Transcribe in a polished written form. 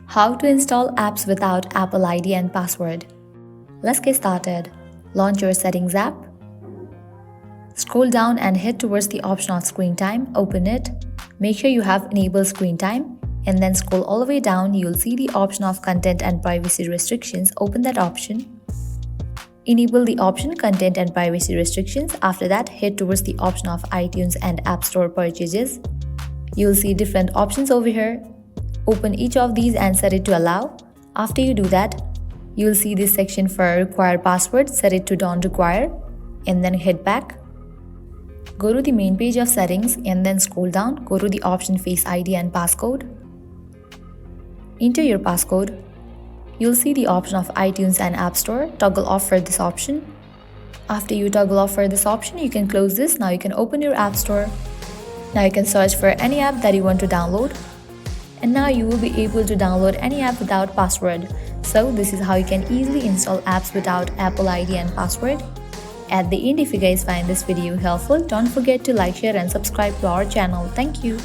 How to install apps without Apple ID and password. Let's get started. Launch your Settings app. Scroll down and head towards the option of Screen Time. Open it. Make sure you have enabled Screen Time. And then scroll all the way down. You'll see the option of Content and Privacy Restrictions. Open that option. Enable the option Content and Privacy Restrictions. After that, head towards the option of iTunes and App Store purchases. You'll see different options over here. Open each of these and set it to allow. After you do that, you'll see this section for require password. Set it to don't require and then head back. Go to the main page of settings and then scroll down. Go to the option Face ID and passcode. Enter your passcode. You'll see the option of iTunes and App Store. Toggle off for this option. After you toggle off for this option, you can close this. Now you can open your App Store. Now you can search for any app that you want to download. And now you will be able to download any app without password. So this is how you can easily install apps without Apple ID and password. At the end, if you guys find this video helpful, don't forget to like, share and subscribe to our channel. Thank you.